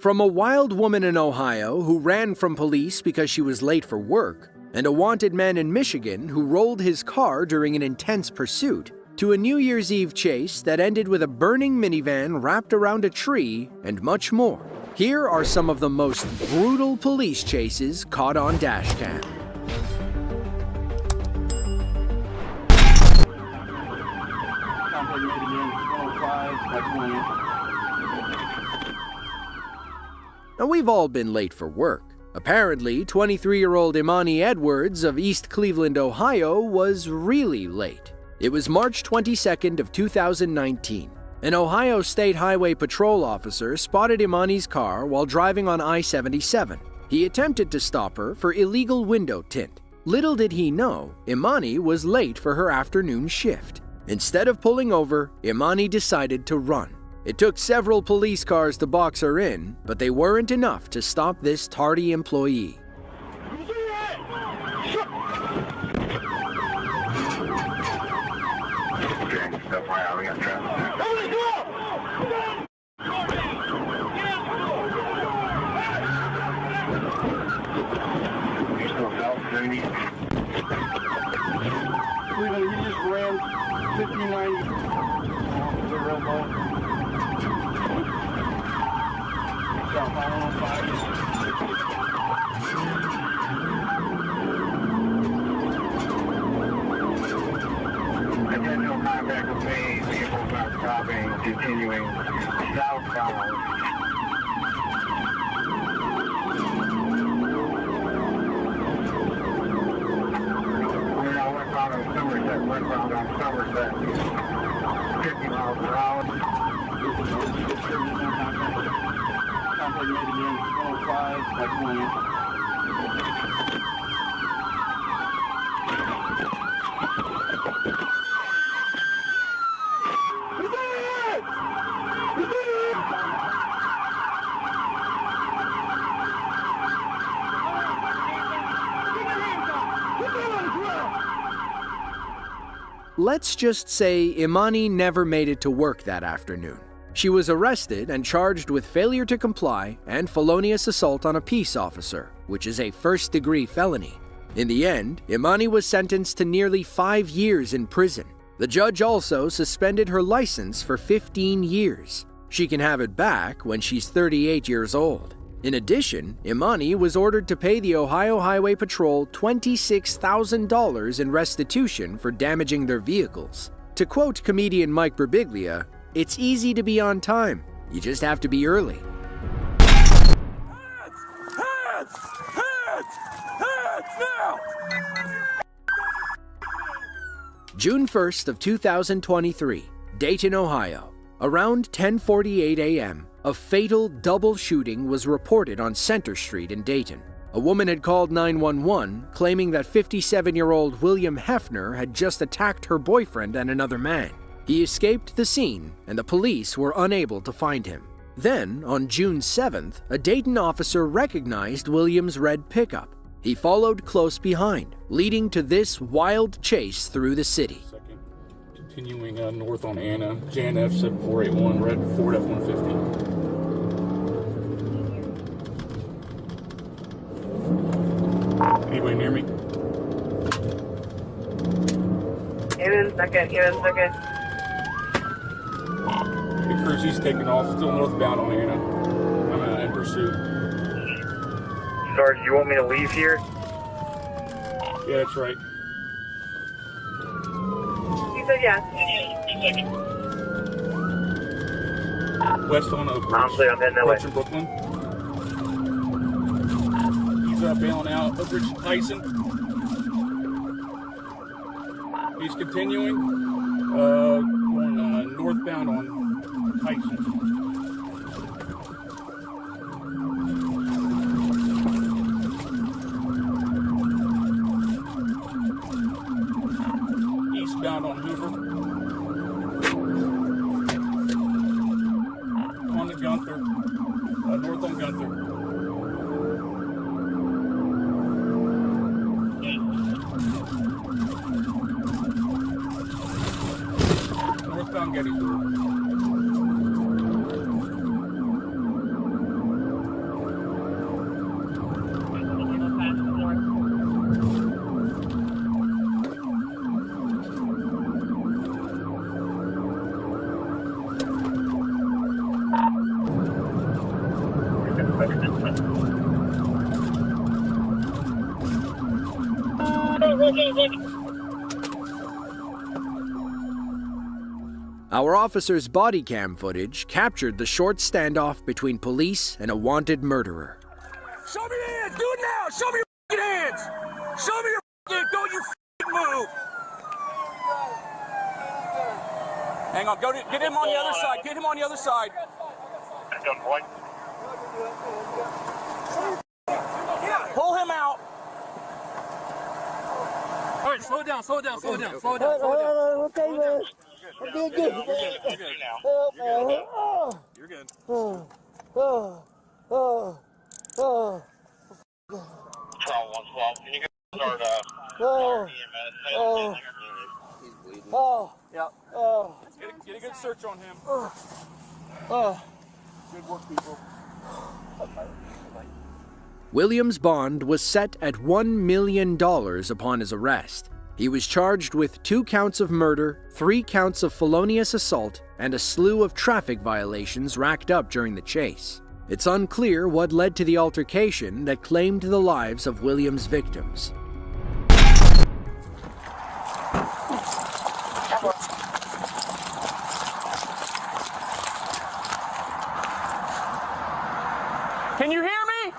From a wild woman in Ohio who ran from police because she was late for work, and a wanted man in Michigan who rolled his car during an intense pursuit, to a New Year's Eve chase that ended with a burning minivan wrapped around a tree, and much more. Here are some of the most brutal police chases caught on Dashcam. Now, we've all been late for work. Apparently, 23-year-old Imani Edwards of East Cleveland, Ohio, was really late. It was March 22nd of 2019. An Ohio State Highway Patrol officer spotted Imani's car while driving on I-77. He attempted to stop her for illegal window tint. Little did he know, Imani was late for her afternoon shift. Instead of pulling over, Imani decided to run. It took several police cars to box her in, but they weren't enough to stop this tardy employee. Cleveland, he just ran 59. Potential contact with me, vehicles not stopping, continuing southbound. We're now westbound on Somerset, 50 miles per hour. Contact made again, 105 by 20. Let's just say Imani never made it to work that afternoon. She was arrested and charged with failure to comply and felonious assault on a peace officer, which is a first-degree felony. In the end, Imani was sentenced to nearly 5 years in prison. The judge also suspended her license for 15 years. She can have it back when she's 38 years old. In addition, Imani was ordered to pay the Ohio Highway Patrol $26,000 in restitution for damaging their vehicles. To quote comedian Mike Birbiglia, "It's easy to be on time. You just have to be early." Hands now! June 1st of 2023, Dayton, Ohio. Around 10:48 a.m., a fatal double shooting was reported on Center Street in Dayton. A woman had called 911, claiming that 57-year-old William Hefner had just attacked her boyfriend and another man. He escaped the scene, and the police were unable to find him. Then, on June 7th, a Dayton officer recognized William's red pickup. He followed close behind, leading to this wild chase through the city. Continuing north on Anna, Jan F7481, red Ford F-150. Anybody near me? Give it a second. The cruise, taking off, still northbound on Anna. I'm in pursuit. Sarge, you want me to leave here? Yeah, that's right. He said yes. West on Oak I'm clear, I'm heading that way. Ridge in Brooklyn. He's bailing out Oak Ridge Tyson. He's continuing, going northbound on Tyson. Eastbound on Hoover. On to Gunther. North on Gunther. Northbound Gettysburg. Our officer's body cam footage captured the short standoff between police and a wanted murderer. Show me your hands! Do it now! Show me your hands! Show me your hands! Don't you move! Hang on, get him on the other side. Get him on the other side. Pull him out. All right, slow down. Okay, man. I'm good. You're good. Control 112. Can you start Get a good search on him. Good work, people. Williams' bond was set at $1 million upon his arrest. He was charged with 2 counts of murder, 3 counts of felonious assault, and a slew of traffic violations racked up during the chase. It's unclear what led to the altercation that claimed the lives of Williams' victims. Can you hear me?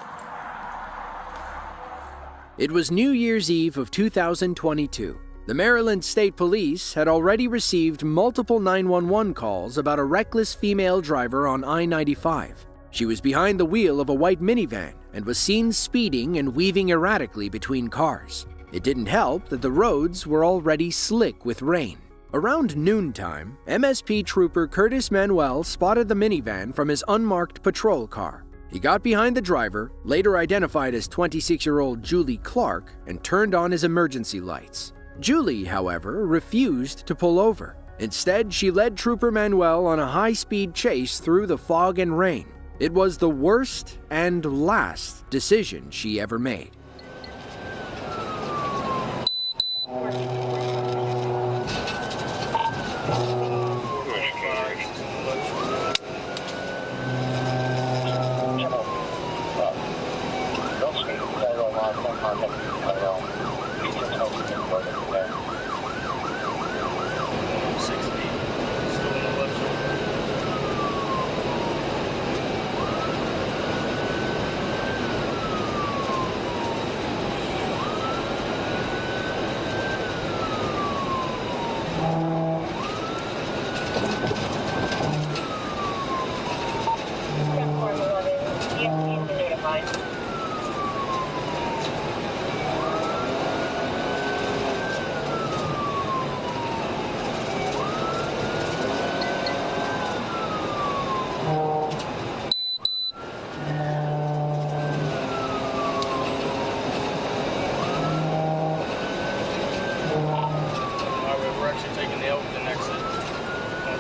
It was New Year's Eve of 2022. The Maryland State Police had already received multiple 911 calls about a reckless female driver on I-95. She was behind the wheel of a white minivan and was seen speeding and weaving erratically between cars. It didn't help that the roads were already slick with rain. Around noontime, MSP Trooper Curtis Manuel spotted the minivan from his unmarked patrol car. He got behind the driver, later identified as 26-year-old Julie Clark, and turned on his emergency lights. Julie, however, refused to pull over. Instead, she led Trooper Manuel on a high-speed chase through the fog and rain. It was the worst and last decision she ever made.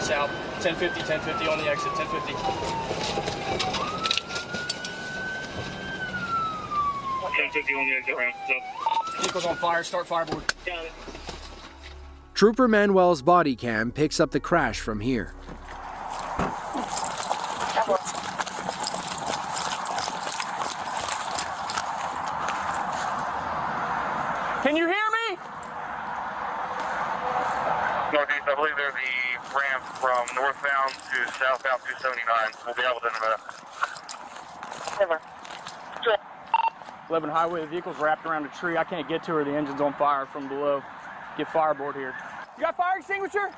South, 1050 on the exit, 1050. 1050 on the exit ramp. Vehicle's on fire, start fireboard. Got it. Trooper Manuel's body cam picks up the crash from here. Can you hear me? Northeast, I believe they're the ramp from northbound to southbound 279. We'll be able to Over. 11 highway, the vehicle's wrapped around a tree. I can't get to her. The engine's on fire from below. Get fireboard here. You got fire extinguisher?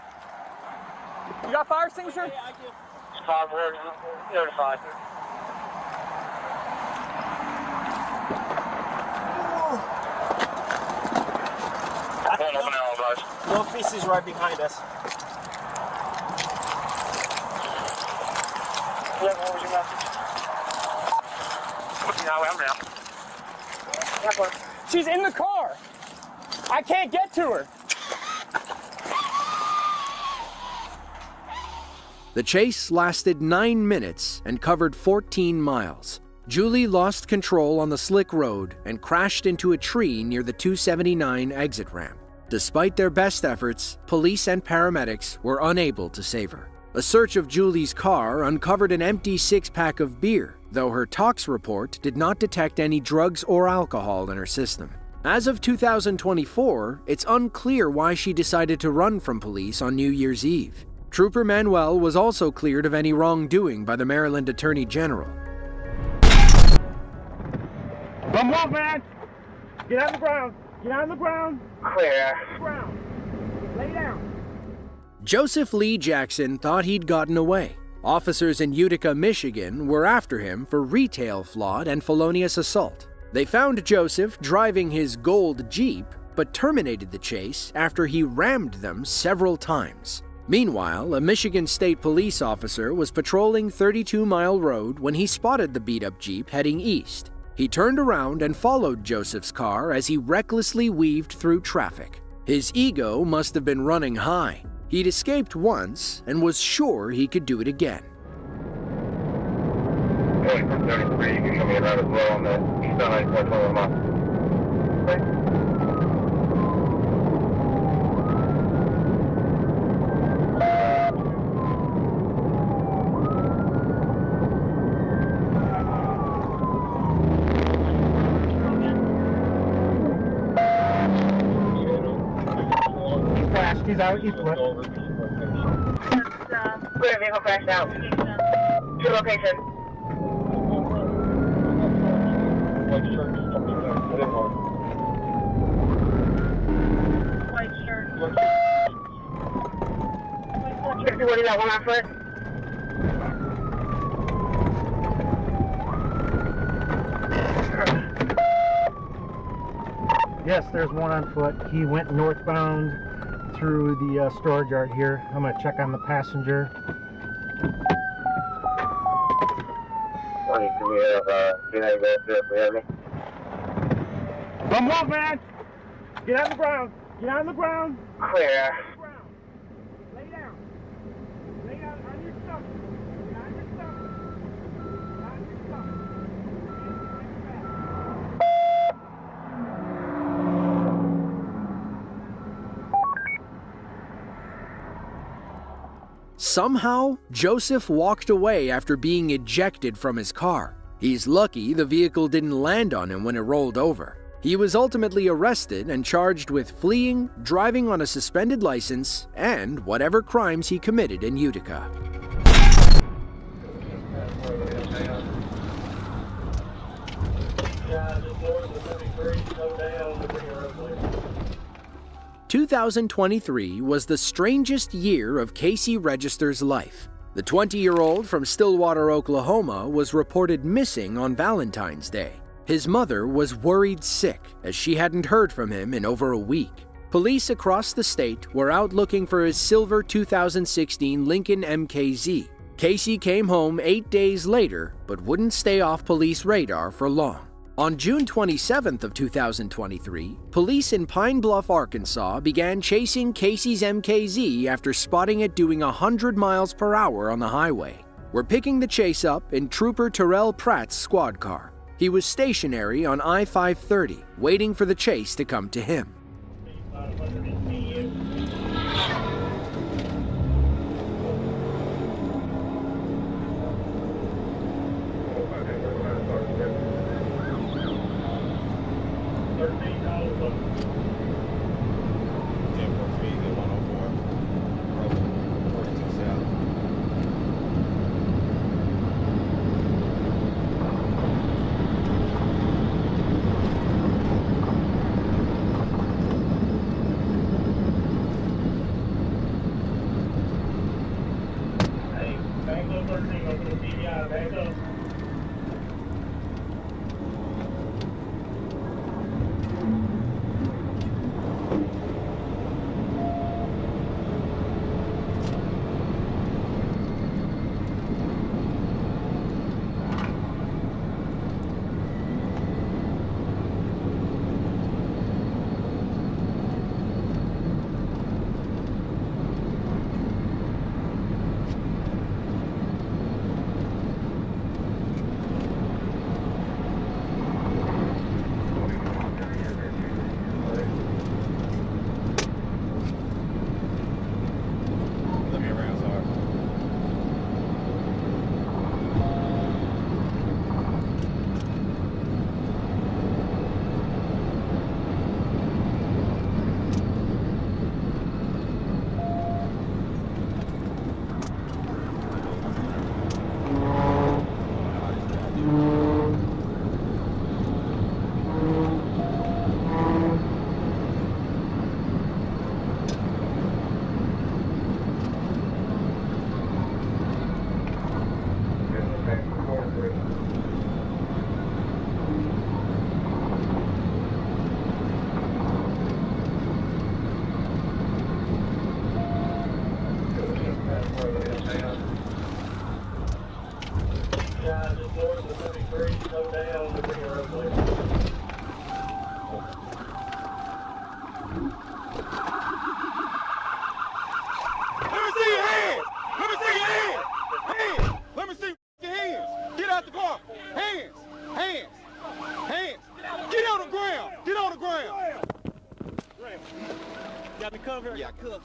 You got fire extinguisher? Yeah, I do. Fireboard, notified. One open now, guys. No feces right behind us. What was your message? I'm now. She's in the car. I can't get to her. The chase lasted 9 minutes and covered 14 miles. Julie lost control on the slick road and crashed into a tree near the 279 exit ramp. Despite their best efforts, police and paramedics were unable to save her. A search of Julie's car uncovered an empty six-pack of beer, though her tox report did not detect any drugs or alcohol in her system. As of 2024, it's unclear why she decided to run from police on New Year's Eve. Trooper Manuel was also cleared of any wrongdoing by the Maryland Attorney General. Come on, man. Get on the ground. Get on the ground. Clear. Ground. Lay down. Joseph Lee Jackson thought he'd gotten away. Officers in Utica, Michigan were after him for retail fraud and felonious assault. They found Joseph driving his gold Jeep, but terminated the chase after he rammed them several times. Meanwhile, a Michigan State police officer was patrolling 32 Mile Road when he spotted the beat-up Jeep heading east. He turned around and followed Joseph's car as he recklessly weaved through traffic. His ego must have been running high. He'd escaped once and was sure he could do it again. Hey, from 33, you can show me around as well on the east side, 121 miles. He's out. He's lit. Clear vehicle crashed out. To location. White shirt. 61, you got one on foot? Yes, there's one on foot. He went northbound through the storage yard here. I'm going to check on the passenger. 22, we have, United Go through, we have me. Come on, man. Get on the ground. Get on the ground. Clear. Lay down. Lay down on your stomach. Get on your stomach. Get on your stomach. Somehow, Joseph walked away after being ejected from his car. He's lucky the vehicle didn't land on him when it rolled over. He was ultimately arrested and charged with fleeing, driving on a suspended license, and whatever crimes he committed in Utica. Yeah, just lower the 73, go down the bigger road. 2023 was the strangest year of Casey Register's life. The 20-year-old from Stillwater, Oklahoma, was reported missing on Valentine's Day. His mother was worried sick, as she hadn't heard from him in over a week. Police across the state were out looking for his silver 2016 Lincoln MKZ. Casey came home 8 days later, but wouldn't stay off police radar for long. On June 27th of 2023, police in Pine Bluff, Arkansas began chasing Casey's MKZ after spotting it doing 100 miles per hour on the highway. We're picking the chase up in Trooper Terrell Pratt's squad car. He was stationary on I-530, waiting for the chase to come to him. Hands! Hands! Hands! Get on the ground! Get on the ground! Got me covered? Yeah, covered.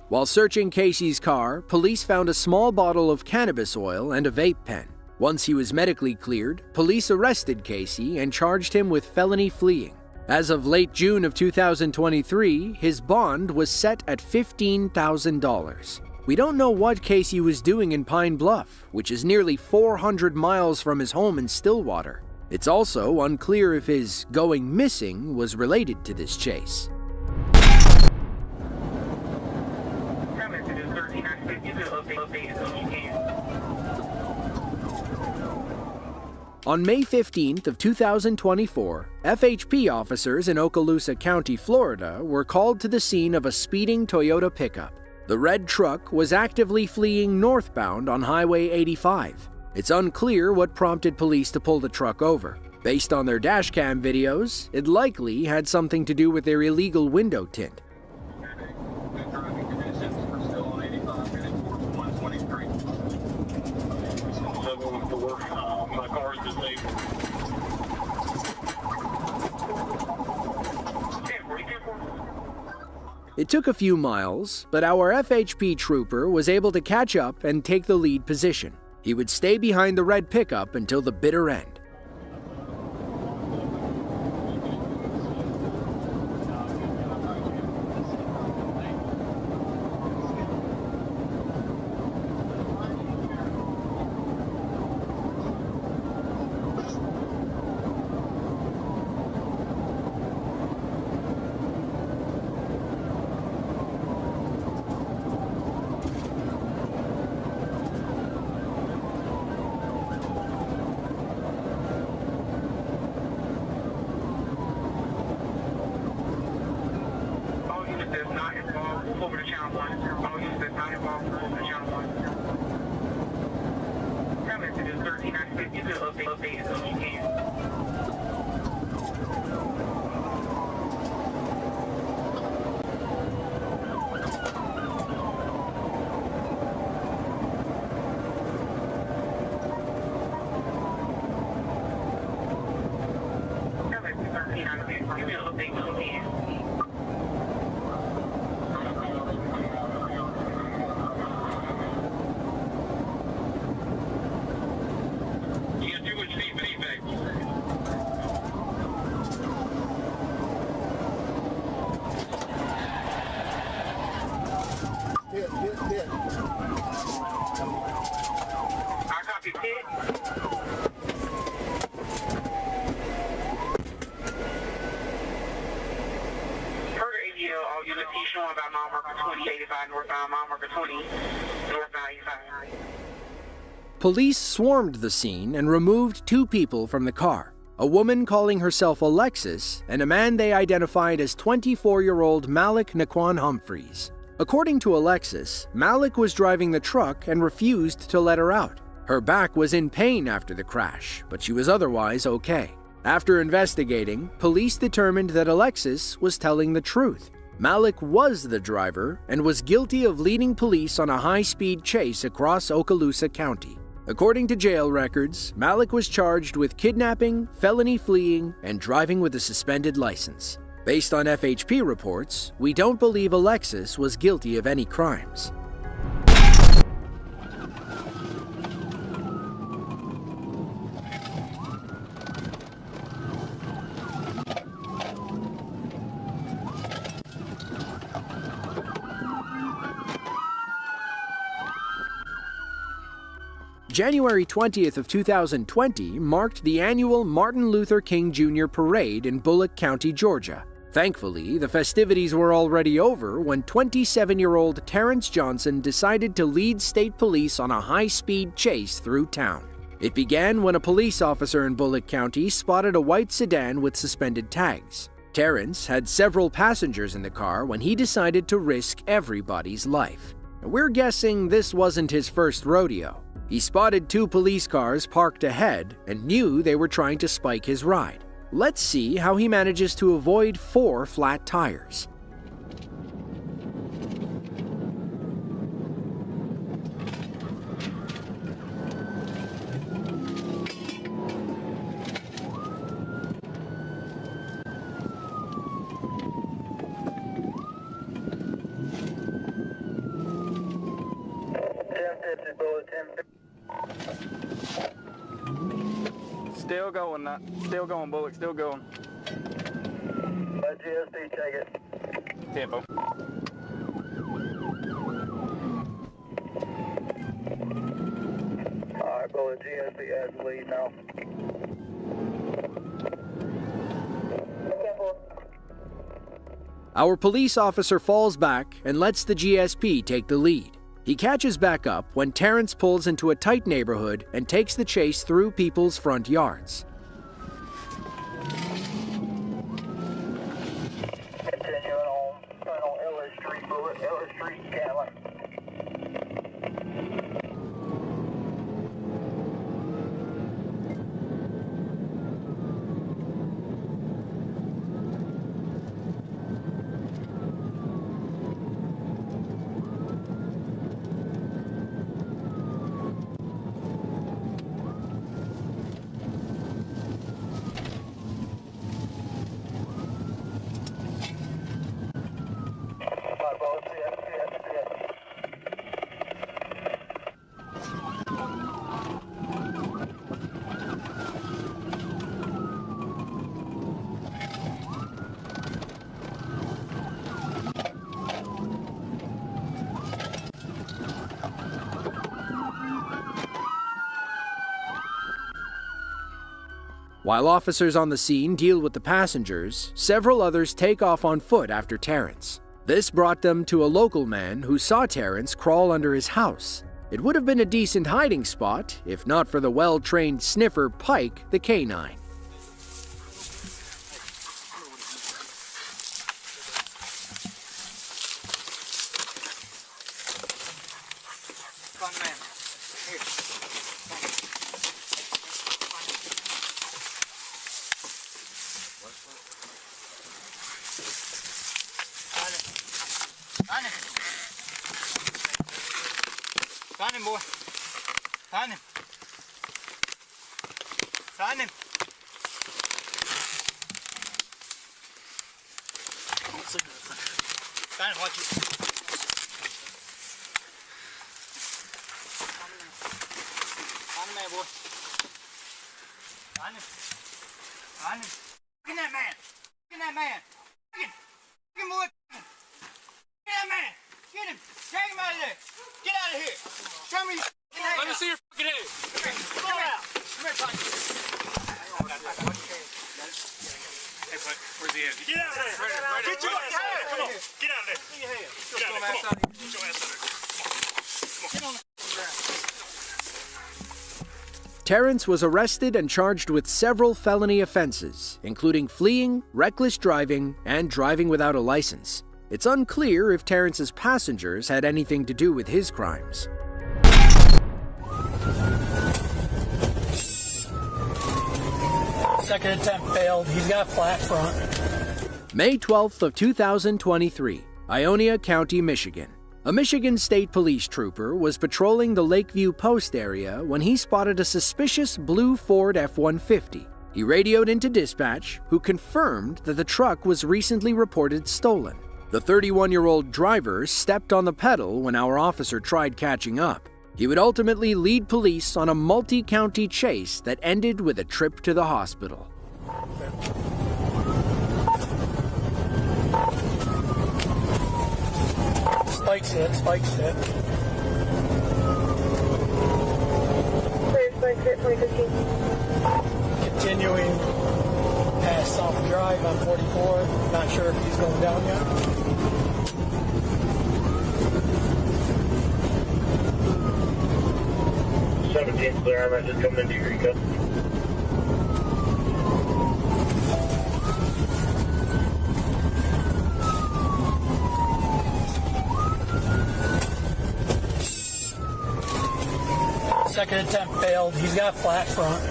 While searching Casey's car, police found a small bottle of cannabis oil and a vape pen. Once he was medically cleared, police arrested Casey and charged him with felony fleeing. As of late June of 2023, his bond was set at $15,000. We don't know what Casey was doing in Pine Bluff, which is nearly 400 miles from his home in Stillwater. It's also unclear if his going missing was related to this chase. On May 15th of 2024, FHP officers in Okaloosa County, Florida, were called to the scene of a speeding Toyota pickup. The red truck was actively fleeing northbound on Highway 85. It's unclear what prompted police to pull the truck over. Based on their dashcam videos, it likely had something to do with their illegal window tint. It took a few miles, but our FHP trooper was able to catch up and take the lead position. He would stay behind the red pickup until the bitter end. Police swarmed the scene and removed two people from the car, a woman calling herself Alexis and a man they identified as 24-year-old Malik Naquan Humphreys. According to Alexis, Malik was driving the truck and refused to let her out. Her back was in pain after the crash, but she was otherwise okay. After investigating, police determined that Alexis was telling the truth. Malik was the driver and was guilty of leading police on a high-speed chase across Okaloosa County. According to jail records, Malik was charged with kidnapping, felony fleeing, and driving with a suspended license. Based on FHP reports, we don't believe Alexis was guilty of any crimes. January 20th of 2020 marked the annual Martin Luther King Jr. Parade in Bullock County, Georgia. Thankfully, the festivities were already over when 27-year-old Terrence Johnson decided to lead state police on a high-speed chase through town. It began when a police officer in Bullock County spotted a white sedan with suspended tags. Terrence had several passengers in the car when he decided to risk everybody's life. We're guessing this wasn't his first rodeo. He spotted two police cars parked ahead and knew they were trying to spike his ride. Let's see how he manages to avoid 4 flat tires. Still going, Bullock, still going. Let GSP check it. Tempo. Alright, Bullet, GSP has the lead now. Our police officer falls back and lets the GSP take the lead. He catches back up when Terrence pulls into a tight neighborhood and takes the chase through people's front yards. Continuing on Ellis Street, Bullet, Ellis Street, Scanlon. While officers on the scene deal with the passengers, several others take off on foot after Terrence. This brought them to a local man who saw Terrence crawl under his house. It would have been a decent hiding spot if not for the well-trained sniffer Pike, the canine. Find him, boy. Find him. Find him. Find him, watch it. Find him, man, boy. Find him. Find him. Look at that man. Look at that man. Look at him, boy. Get that man. Get him. Drag him out of there. Get out of here. Show me your fucking head. Let me see your fucking head. Come out. Come here, Tony. Hey, but where's the end? Get out of there. Get your head. Come on. Get out of there. Get your head. Get out of there. Come on. Get your ass out of there. Get on the ground. Terrence was arrested and charged with several felony offenses, including fleeing, reckless driving, and driving without a license. It's unclear if Terrence's passengers had anything to do with his crimes. Second attempt failed. He's got flat front. May 12th of 2023, Ionia County, Michigan. A Michigan State Police trooper was patrolling the Lakeview Post area when he spotted a suspicious blue Ford F-150. He radioed into dispatch, who confirmed that the truck was recently reported stolen. The 31-year-old driver stepped on the pedal when our officer tried catching up. He would ultimately lead police on a multi-county chase that ended with a trip to the hospital. Spike's hit, Spike's hit. Clear, Spike's hit, 2015. Continuing past South Drive on 44. Not sure if he's going down yet. 17's clear, I'm just coming into Eureka. Second attempt failed. He's got flat front.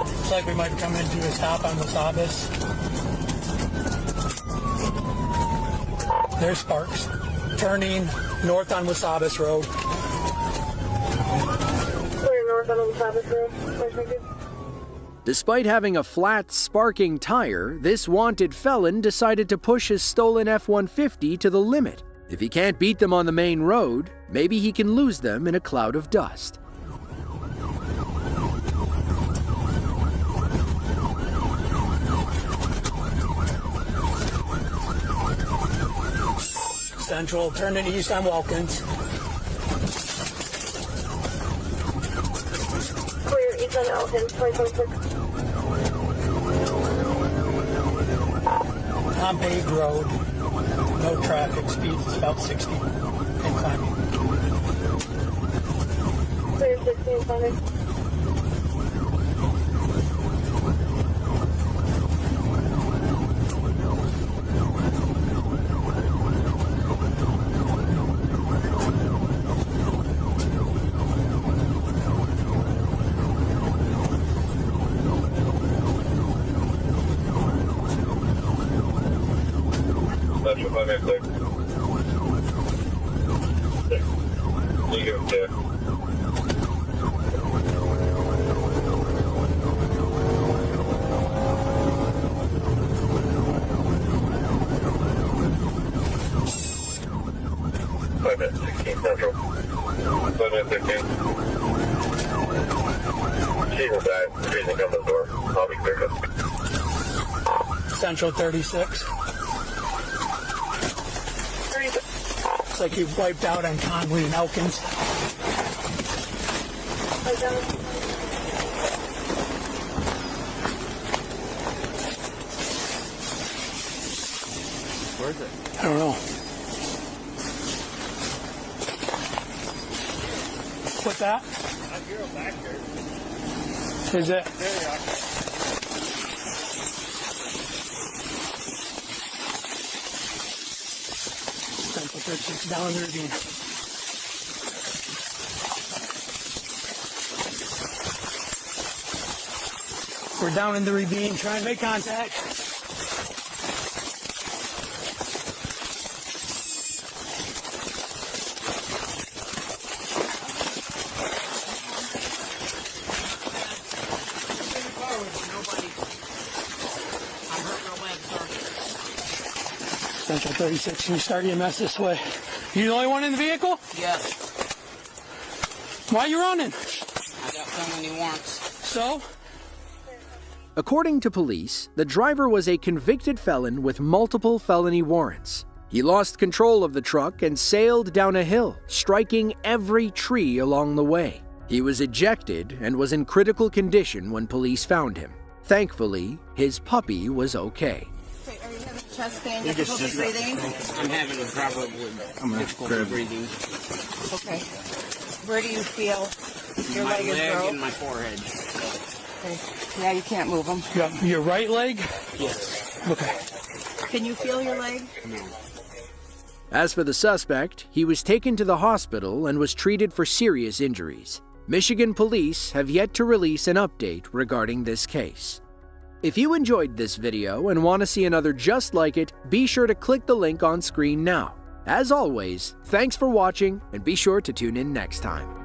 Looks like we might come into a stop on Wasabas. There's Sparks. Turning north on Wasabas Road. Clear north on Wasabas Road. Despite having a flat, sparking tire, this wanted felon decided to push his stolen F-150 to the limit. If he can't beat them on the main road, maybe he can lose them in a cloud of dust. Central, turn into east on Wilkins. Clear, east on Elkins, 2026. On paved road, no traffic, speed is about 60 and climbing. Clear, 16, Sunday. That's what I'm clear. You go there. Five minutes, 16 Central. 5 minutes, 15. She will die. Freezing on the door. I'll be clear. Central 36. Looks like you've wiped out on Conway and Elkins. Where is it? I don't know. What's that? I hear him back there. Is it? There you are. Central 36 down the ravine. We're down in the ravine, trying to make contact. Central 36, can you start EMS this way? You the only one in the vehicle? Yes, Why are you running? I got so many warrants. So? According to police, the driver was a convicted felon with multiple felony warrants. He lost control of the truck and sailed down a hill, striking every tree along the way. He was ejected and was in critical condition when police found him. Thankfully, his puppy was okay. Okay, are you having chest pain, difficulty breathing? I'm having a problem with difficulty breathing. Okay. Where do you feel your My leg is leg broke? and my forehead. Okay. Yeah, you can't move them. Your right leg? Yes. Okay. Can you feel your leg? No. As for the suspect, he was taken to the hospital and was treated for serious injuries. Michigan police have yet to release an update regarding this case. If you enjoyed this video and want to see another just like it, be sure to click the link on screen now. As always, thanks for watching and be sure to tune in next time.